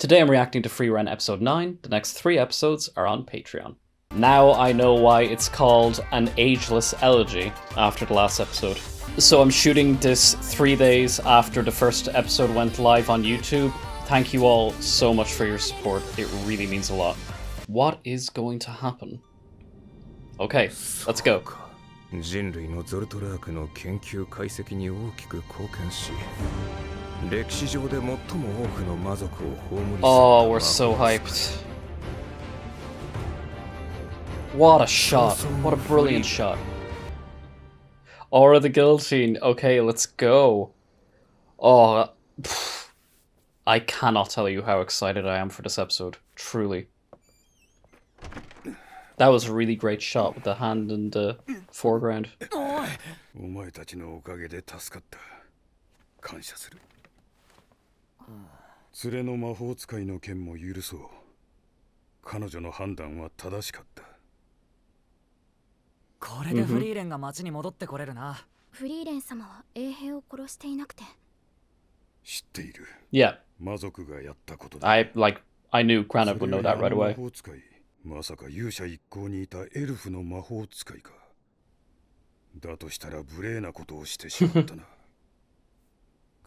Today I'm reacting to Frieren episode 9. The next 3 episodes are on Patreon. Now I know why it's called an ageless elegy after the last episode. So I'm shooting this 3 days after the first episode went live on YouTube. Thank you all so much for your support. It really means a lot. What is going to happen? Okay, let's go. 人類のゾルトラークの研究解析に大きく貢献し、歴史上で最も多くの魔族を葬り去った。 Oh, we're so hyped. What a shot. What a brilliant shot. Aura the Guillotine. Okay, let's go. Oh, I cannot tell you how excited I am for this episode. Truly. That was a really great shot with the hand in the foreground. お前たちのおかげで助かった。感謝する。連れの魔法使いの件も許そう。彼女の判断は正しかった。これでフリーレンが町に戻ってこれるな。フリーレン様は衛兵を殺していなくて。知っている。Yeah. 魔族がやったことだ。I knew Granite would know that right away. 魔法使い。まさか勇者一行にいたエルフの魔法使いか。だとしたら無礼なことをしてしまったな。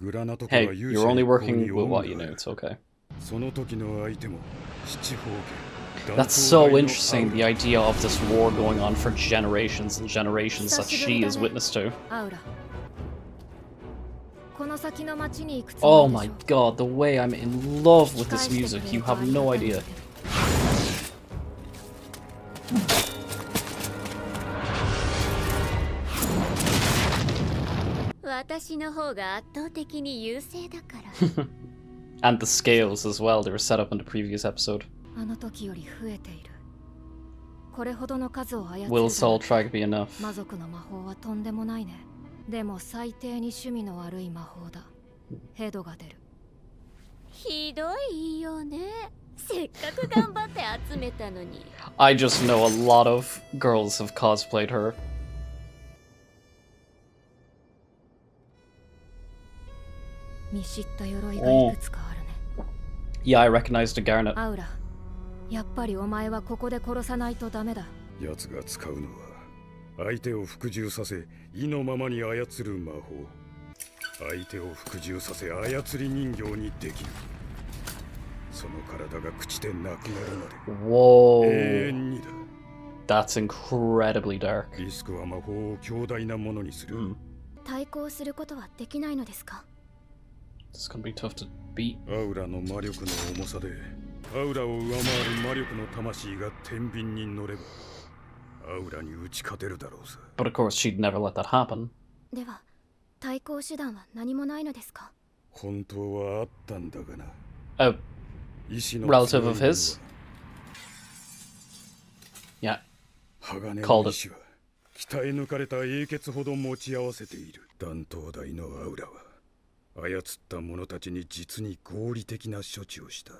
グラナト家は勇者一行に you're only working with what you know, it's okay. その時の相手も七宝家。 That's so interesting, the idea of this war going on for generations and generations that she is witness to. Oh my god, the way I'm in love with this music, you have no idea. And the scales as well, they were set up in the previous episode. Will Soul try to be enough? I just know a lot of girls have cosplayed her. Oh. Yeah, I recognize the Garnet. やっぱりお前はここで殺さないとダメだ。奴が使うのは相手を服従させ意のままに操る魔法。相手を服従させ操り人形にできる。その体が朽ちてなくなるまで。Whoa. 永遠にだ。That's incredibly dark. リスクは魔法を強大なものにする。対抗することはできないのですか? It's gonna be tough to beat. アウラの魔力の重さで。アウラを上回る魔力の魂が天秤に乗ればアウラに打ち勝てるだろうさ。But of course she'd never let that happen. では対抗手段は何もないのですか? 本当はあったんだがな。A relative of his? Yeah. Called it. 鍛え抜かれた英傑ほど持ち合わせている。断頭台のアウラは操った者たちに実に合理的な処置をした。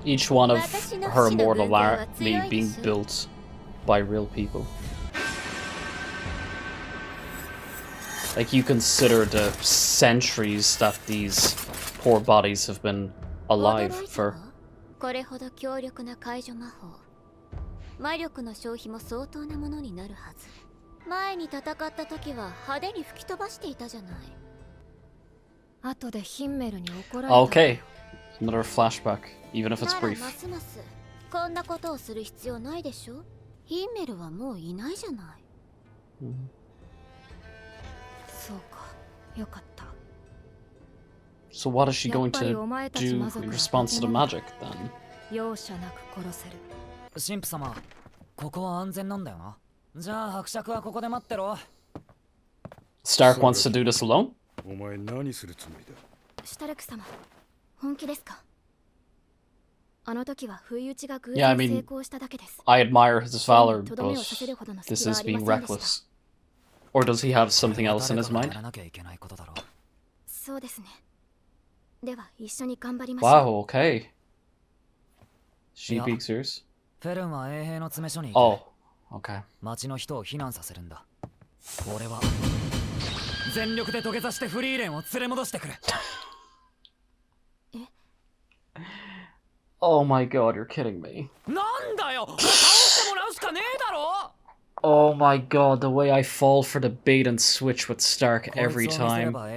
Each one of her immortal army being built by real people. Like, you consider the centuries that these poor bodies have been alive for. これほど強力な解除魔法。魔力の消費も相当なものになるはず。前に戦った時は派手に吹き飛ばしていたじゃない。後でヒンメルに怒られた。Okay, another flashback, even if it's brief. ますますこんなことをする必要ないでしょ。ヒンメルはもういないじゃない。そうか、よかった。So what is she going to do in response to the magic then? 容赦なく殺せる。神父様、ここは安全なんだよな。じゃあ伯爵はここで待ってろ。Stark wants to do this alone? お前何するつもりだ。シュタルク様、本気ですか？あの時は不意打ちが偶 Yeah, I 然 mean, 成功しただけです。I admire his valor, but this is being reckless. Or does he have something else in his mind? そうですね。では一緒に頑張りましょう。Wow, okay. She being serious? フェルンは衛兵の詰め所にOh, okay. 町の人を避難させるんだ。俺は全力で土下座してフリーレンを連れ戻してくる。Oh my god, you're kidding me. なんだよ、倒してもらうしかねえだろ。 Oh my god, the way I fall for the bait and switch with Stark every time. I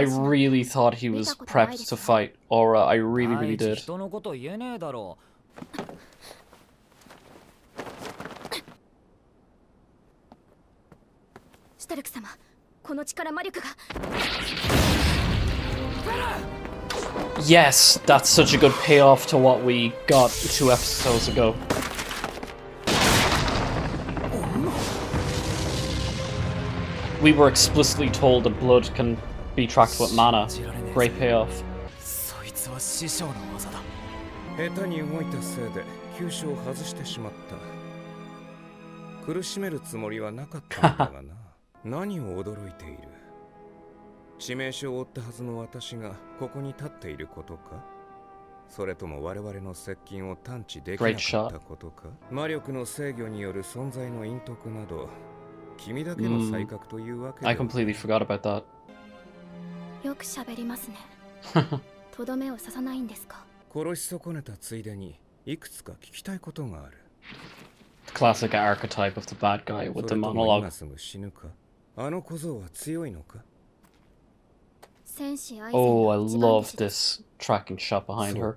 really thought he was prepped to fight Aura. I really did. 人のこと言えねえだろ。シュタルク様、この力魔力が。 Yes, that's such a good payoff to what we got 2 episodes ago. We were explicitly told that blood can be tracked with mana. Great payoff. そいつは師匠の技だ。下手に動いたせいで急所を外してしまった。苦しめるつもりはなかったんだがな。何を驚いている。致命傷を負ったはずの私がここに立っていることか、それとも我々の接近を探知できなかったことか、魔力の制御による存在の隠匿など君だけの才覚というわけで。I completely forgot about that. よく喋りますね。とどめを刺さないんですか。殺し損ねたついでにいくつか聞きたいことがある。 The classic archetype of the bad guy with the monologue. 今すぐ死ぬか。あの小僧は強いのか。 Oh, I love this tracking shot behind her.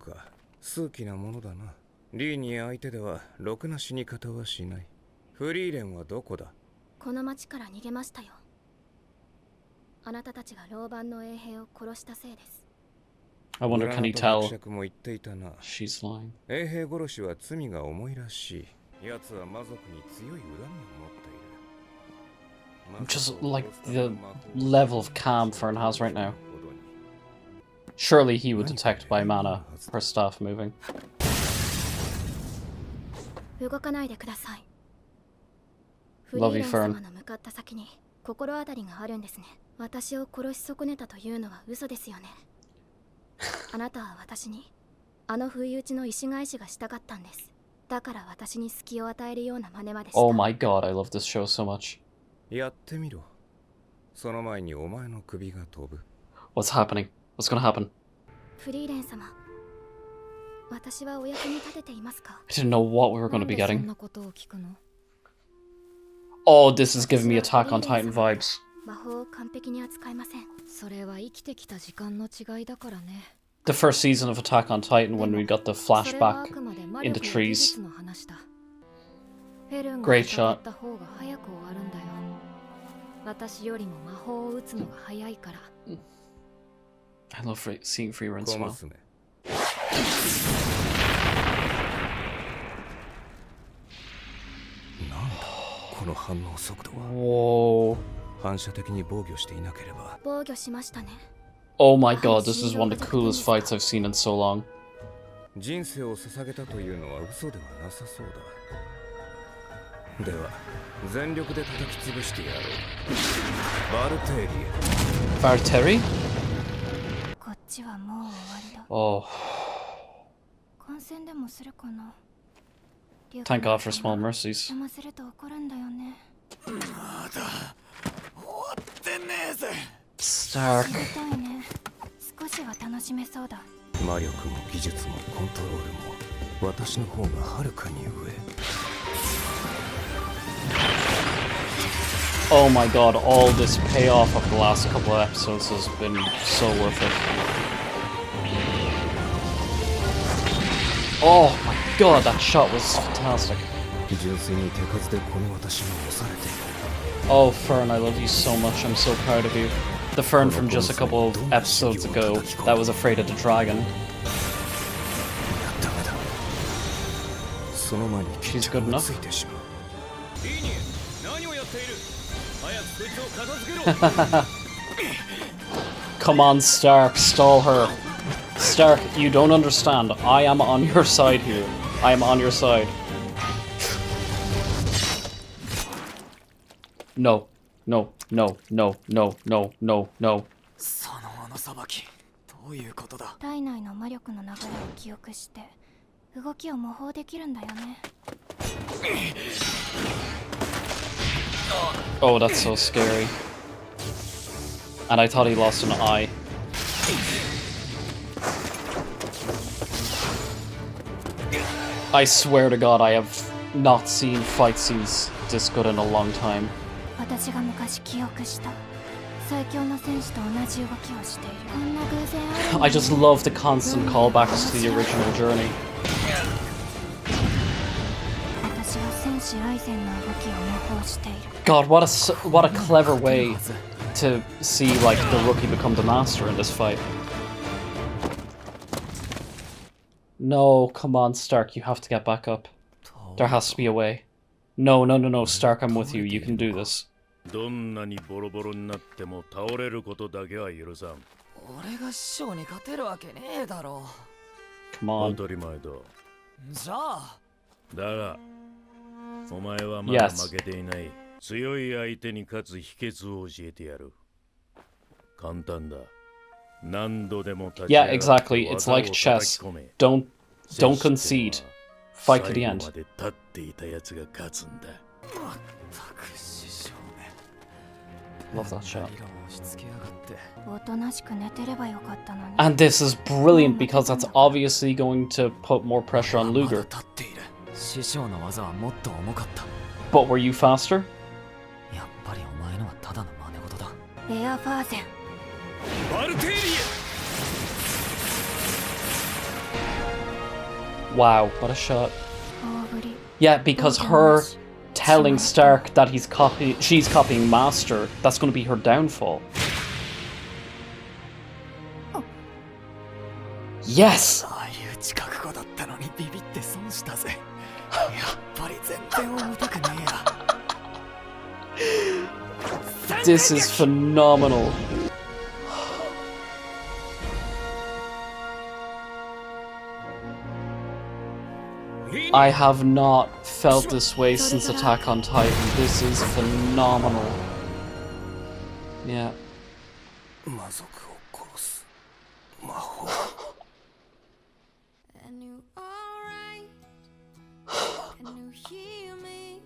数奇なものだな。リーニー相手ではろくな死に方はしない。フリーレンはどこだ。この町から逃げましたよ。あなたたちが老番の衛兵を殺したせいです。 I wonder, can he tell も言っていたな。 she's lying? 衛兵殺しは罪が重いらしい。奴は魔族に強い恨みを持っている。 Just like the level of calm Frieren has right now. Surely he would detect by mana her staff moving. 動かないでください。 Love you, Frieren. フリーレン様の向かった先に心当たりがあるんですね。私を殺し損ねたというのは嘘ですよね。あなたは私にあの不意打ちの石返しがしたかったんです。だから私に隙を与えるような真似までした。 Oh my god, I love this show so much. やってみろ。その前にお前の首が飛ぶ。 What's happening? What's gonna happen? フリーレン様、私はお役に立てていますか。 I didn't know what we were gonna be そん getting. なことを聞くの。 Oh, this is giving me Attack on Titan vibes. 魔法を完璧に扱いません。それは生きてきた時間の違いだからね。 The first season of Attack on Titan when we got the flashback in the trees. Great shot. 私よりも魔法を打つのが早いから。 I love seeing Frieren smile. なんだこの反応速度は。 Whoa. 反射的に防御していなければ。防御しましたね。 Oh my god, this is one of the coolest fights I've seen in so long. 人生を捧げたというのは嘘ではなさそうだ。では全力で叩き潰してやろう。バルテーリエ。 Barteri? こっちはもう終わりだ。 Oh. 感染でもするかな。 Thank God for small mercies. 邪魔すると怒るんだよね。まだ終わってねえぜ。 Stark. みたいね。少しは楽しめそうだ。魔力も技術もコントロールも私の方がはるかに上。 Oh my god, all this payoff of the last couple of episodes has been so worth it. Oh my god, that shot was fantastic. 純粋に手数でこの私が押されている。 Oh, Fern, I love you so much. I'm so proud of you. The Fern from just a couple of episodes ago that was afraid of the dragon. She's good enough. Come on, Stark, stall her. Stark, you don't understand. I am on your side here. I am on your side. No, no, no, no, no, no, no, no. その斧さばき、どういうことだ。体内の魔力の流れを記憶して動きを模倣できるんだよね。 Oh, that's so scary. And I thought he lost an eye. I swear to God, I have not seen fight scenes this good in a long time. 私が昔記憶した最強の戦士と同じ動きをしている。こんな偶然ある。 I just love the constant callbacks to the original journey. 私は戦士ライゼンの動きを模倣している。 God, what a clever way to see like the rookie become the master in this fight. No, come on, Stark, you have to get back up. There has to be a way. No, Stark, I'm with you. You can do this. どんなにボロボロになっても倒れることだけは許さん。俺が師匠に勝てるわけねえだろ。 Come 当 on. たり前だ。じゃあだが、お前はまだ負けていない。強い相手に勝つ秘訣を教えてやる。簡単だ。何度でも立ち上 Yeah, がって exactly. It's 技を like 叩 chess. き込め。 Don't 戦士 concede. ってのは Fight to the 最後 end. まで立っていたやつが勝つんだ。まったく師匠め。 Love that shot. 理論をしつけやがって。おとなしく寝てればよかったのに。 And this is brilliant because that's obviously going to put more pressure on まだ Luger. 立っている。師匠の技はもっと重かった。 But were you faster? やっぱりお前のはただの真似事だ。エアファーゼン。バルテーリ Wow, what a shot. 大振り。 Yeah, because her telling Stark that she's copying Master, that's going to be her downfall. Yes! ああいう知覚悟だったのにビビって損したぜ。やっぱり全然重たくねえや。 This is phenomenal. I have not felt this way since Attack on Titan. This is phenomenal. Yeah. 魔族を殺す魔法。 And you alright? And you hear me?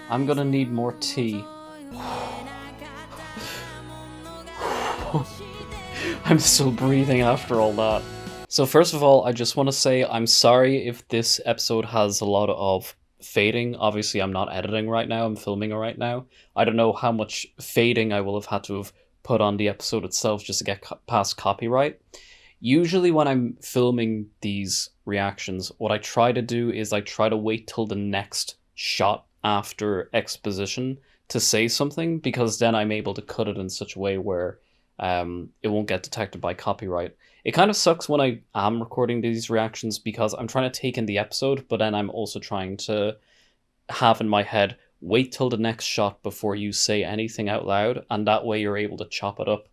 I'm gonna need more tea. I'm still breathing after all that. So first of all, I just want to say I'm sorry if this episode has a lot of fading. Obviously, I'm not editing right now. I'm filming right now. I don't know how much fading I will have had to have put on the episode itself just to get past copyright. Usually when I'm filming these reactions, what I try to do is I try to wait till the next shot after exposition to say something, because then I'm able to cut it in such a way where it won't get detected by copyright. It kind of sucks when I am recording these reactions because I'm trying to take in the episode, but then I'm also trying to have in my head, wait till the next shot before you say anything out loud, and that way you're able to chop it up.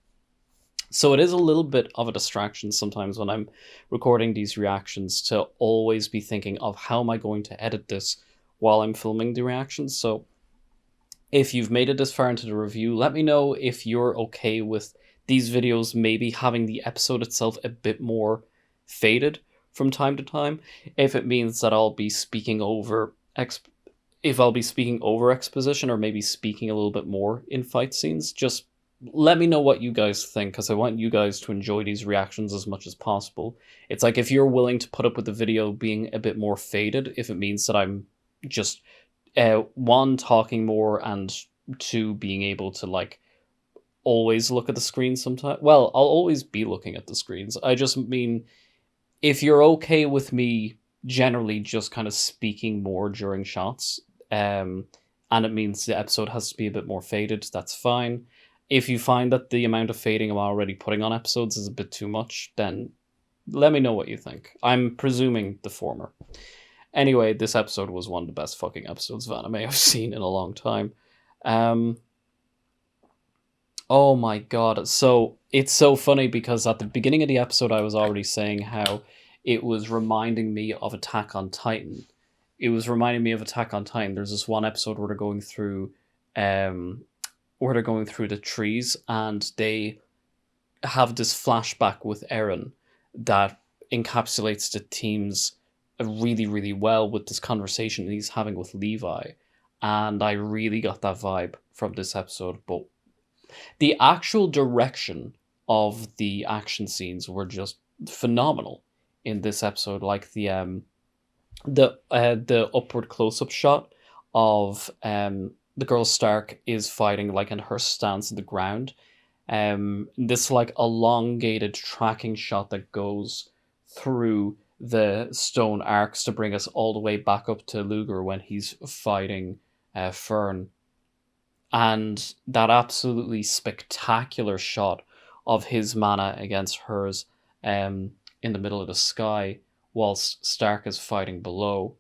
So it is a little bit of a distraction sometimes when I'm recording these reactions to always be thinking of how am I going to edit this while I'm filming the reactions. So if you've made it this far into the review, let me know if you're okay with these videos maybe having the episode itself a bit more faded from time to time. If it means that I'll be speaking over exposition, or maybe speaking a little bit more in fight scenes, just let me know what you guys think, because I want you guys to enjoy these reactions as much as possible. It's like, if you're willing to put up with the video being a bit more faded, if it means that I'm just one, talking more, and two, being able to like always look at the screen sometimes. Well, I'll always be looking at the screens. I just mean, if you're okay with me generally just kind of speaking more during shots, and it means the episode has to be a bit more faded, that's fine. If you find that the amount of fading I'm already putting on episodes is a bit too much, then let me know what you think. I'm presuming the former. Anyway, this episode was one of the best fucking episodes of anime I've seen in a long time. Oh my god. So it's so funny because at the beginning of the episode I was already saying how it was reminding me of Attack on Titan. It was reminding me of Attack on Titan. There's this one episode where they're going through the trees, and they have this flashback with Eren that encapsulates the themes really, really well with this conversation he's having with Levi. And I really got that vibe from this episode. But the actual direction of the action scenes were just phenomenal in this episode. Like the upward close up shot of the girl Stark is fighting, like in her stance on the ground. This like elongated tracking shot that goes through the stone arcs to bring us all the way back up to Luger when he's fighting Fern. And that absolutely spectacular shot of his mana against hers in the middle of the sky whilst Stark is fighting below.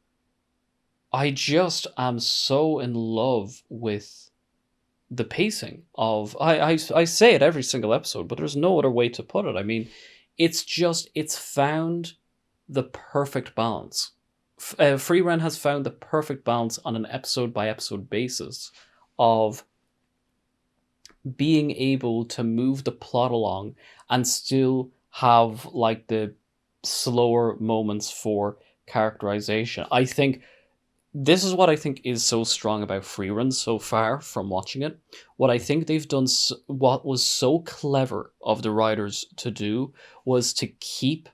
I just am so in love with the pacing of... I say it every single episode, but there's no other way to put it. I mean, it's found the perfect balance. Frieren has found the perfect balance on an episode-by-episode basis of being able to move the plot along and still have like the slower moments for characterization. I think this is what I think is so strong about Frieren so far from watching it. What I think they've done, what was so clever of the writers to do, was to keep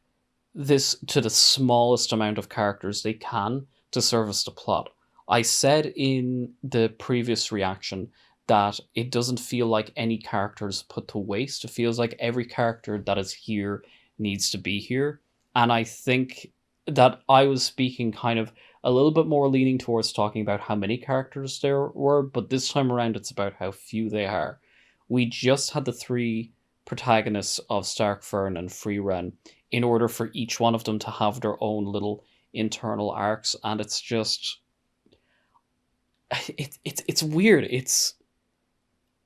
this to the smallest amount of characters they can to service the plot. I said in the previous reaction that it doesn't feel like any character is put to waste. It feels like every character that is here needs to be here. And I think that I was speaking kind of a little bit more leaning towards talking about how many characters there were, but this time around it's about how few they are. We just had the three protagonists of Stark, Fern, and Frieren in order for each one of them to have their own little internal arcs, and it's just... It's weird.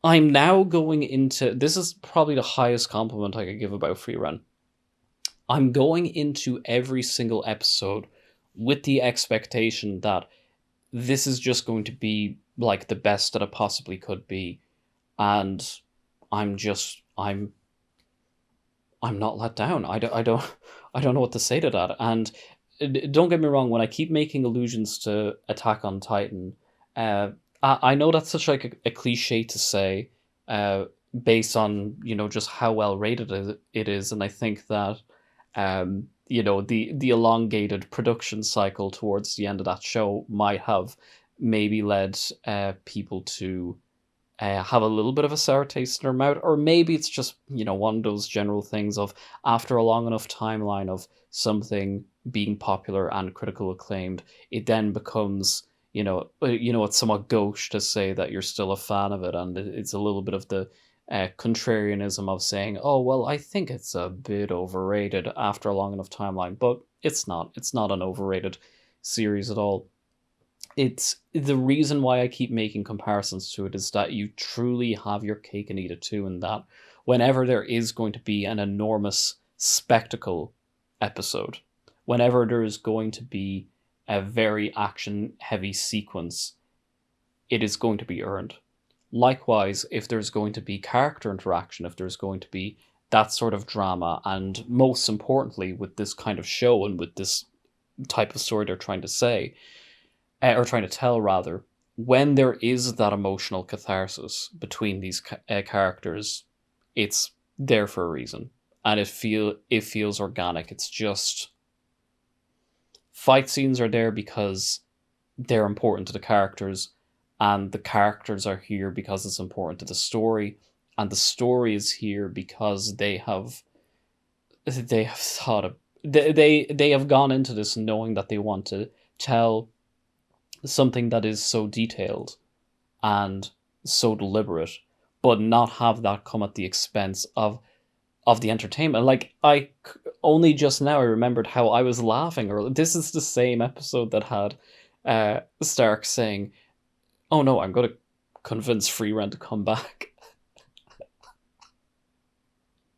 I'm now going into... This is probably the highest compliment I could give about Frieren. I'm going into every single episode with the expectation that this is just going to be like the best that it possibly could be, and I'm not let down. I don't know what to say to that. And don't get me wrong, when I keep making allusions to Attack on Titan, I know that's such like a cliche to say, based on, you know, just how well rated it is, and I think that you know, the elongated production cycle towards the end of that show might have maybe led people to have a little bit of a sour taste in their mouth, or maybe it's just, you know, one of those general things of after a long enough timeline of something being popular and critical acclaimed, it then becomes, you know, it's somewhat gauche to say that you're still a fan of it, and it's a little bit of the contrarianism of saying, oh, well, I think it's a bit overrated after a long enough timeline, but it's not an overrated series at all. It's the reason why I keep making comparisons to it is that you truly have your cake and eat it too, in that whenever there is going to be an enormous spectacle episode, whenever there is going to be a very action heavy sequence, it is going to be earned. Likewise, if there's going to be character interaction, if there's going to be that sort of drama, and most importantly with this kind of show and with this type of story they're trying to say, or trying to tell rather, when there is that emotional catharsis between these characters, it's there for a reason, and it feels organic. It's just, fight scenes are there because they're important to the characters, and the characters are here because it's important to the story, and the story is here because they have thought of, they have gone into this knowing that they want to tell something that is so detailed and so deliberate, but not have that come at the expense of the entertainment. Like, I only just now I remembered how I was laughing earlier. This is the same episode that had Stark saying, oh no, I'm going to convince Frieren to come back.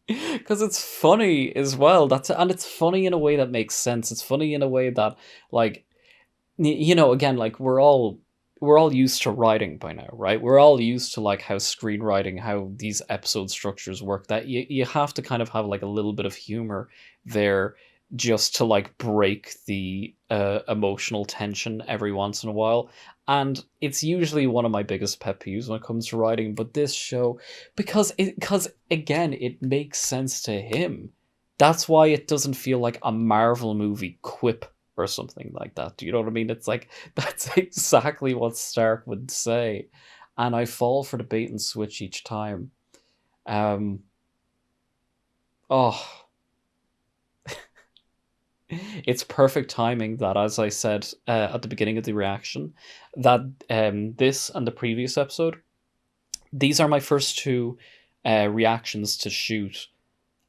Because it's funny as well. And it's funny in a way that makes sense. It's funny in a way that, like, you know, again, like, we're all used to writing by now, right? We're all used to like how screenwriting, how these episode structures work, that you have to kind of have like a little bit of humor there just to like break the emotional tension every once in a while. And it's usually one of my biggest pet peeves when it comes to writing, but this show, because again, it makes sense to him. That's why it doesn't feel like a Marvel movie quip or something like that. Do you know what I mean? It's like, that's exactly what Stark would say. And I fall for the bait and switch each time. Oh, it's perfect timing that, as I said at the beginning of the reaction, that this and the previous episode, these are my first two reactions to shoot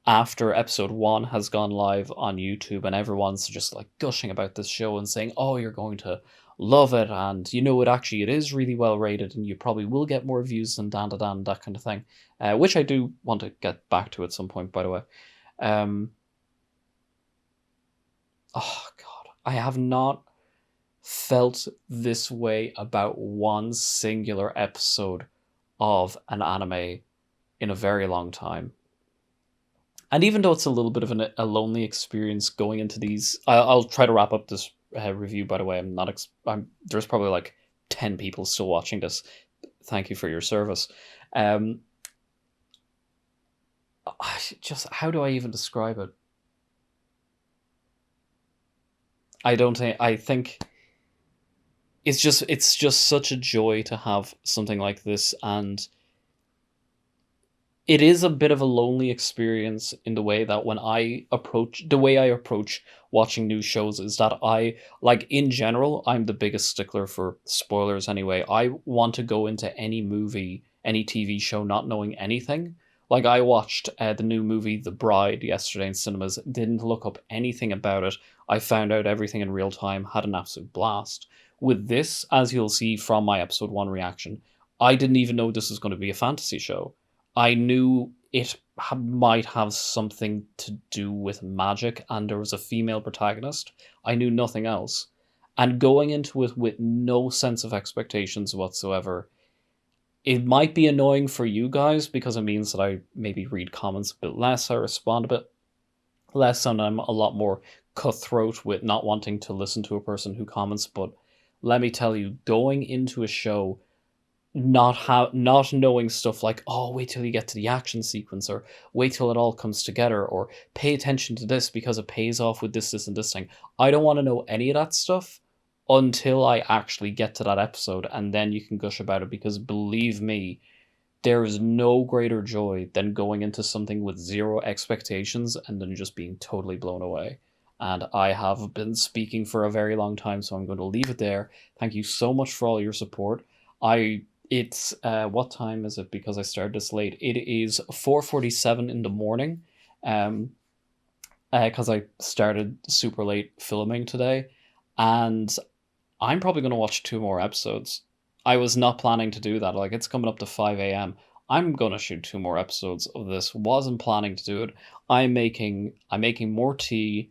after episode 1 has gone live on YouTube, and everyone's just like gushing about this show and saying, oh, you're going to love it, and you know, it is really well rated, and you probably will get more views than Dan, that kind of thing, which I do want to get back to at some point, by the way. Oh god, I have not felt this way about one singular episode of an anime in a very long time. And even though it's a little bit of a lonely experience going into these, I'll try to wrap up this review, by the way. There's probably like 10 people still watching this. Thank you for your service. How do I even describe it? I think it's just such a joy to have something like this, and it is a bit of a lonely experience in the way that when I approach watching new shows is that in general, I'm the biggest stickler for spoilers anyway. I want to go into any movie, any TV show not knowing anything. Like, I watched the new movie The Bride yesterday in cinemas, didn't look up anything about it. I found out everything in real time, had an absolute blast. With this, as you'll see from my episode 1 reaction, I didn't even know this was going to be a fantasy show. I knew it might have something to do with magic, and there was a female protagonist. I knew nothing else. And going into it with no sense of expectations whatsoever, it might be annoying for you guys because it means that I maybe read comments a bit less, I respond a bit less, and I'm a lot more cutthroat with not wanting to listen to a person who comments. But let me tell you, going into a show not knowing stuff like, oh, wait till you get to the action sequence, or wait till it all comes together, or pay attention to this because it pays off with this and this thing. I don't want to know any of that stuff until I actually get to that episode, and then you can gush about it, because believe me, there is no greater joy than going into something with zero expectations and then just being totally blown away. And I have been speaking for a very long time, so I'm going to leave it there. Thank you so much for all your support. It's what time is it? Because I started this late. It is 4:47 in the morning, because I started super late filming today, and I'm probably going to watch 2 more episodes. I was not planning to do that. Like, it's coming up to 5 a.m. I'm going to shoot 2 more episodes of this. Wasn't planning to do it. I'm making more tea.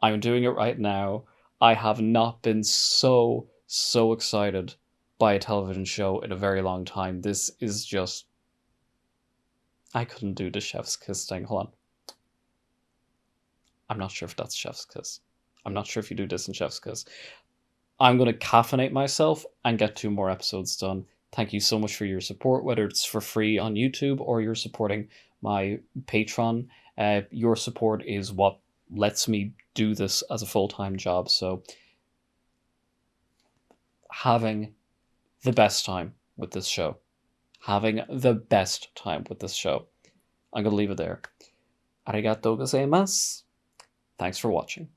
I'm doing it right now. I have not been so excited by a television show in a very long time. This is just... I couldn't do the chef's kiss thing. Hold on. I'm not sure if that's chef's kiss. I'm not sure if you do this in chef's kiss. I'm going to caffeinate myself and get 2 more episodes done. Thank you so much for your support, whether it's for free on YouTube or you're supporting my Patreon. Your support is what lets me do this as a full-time job. So, having the best time with this show. Having the best time with this show. I'm going to leave it there. Arigatou gozaimasu. Thanks for watching.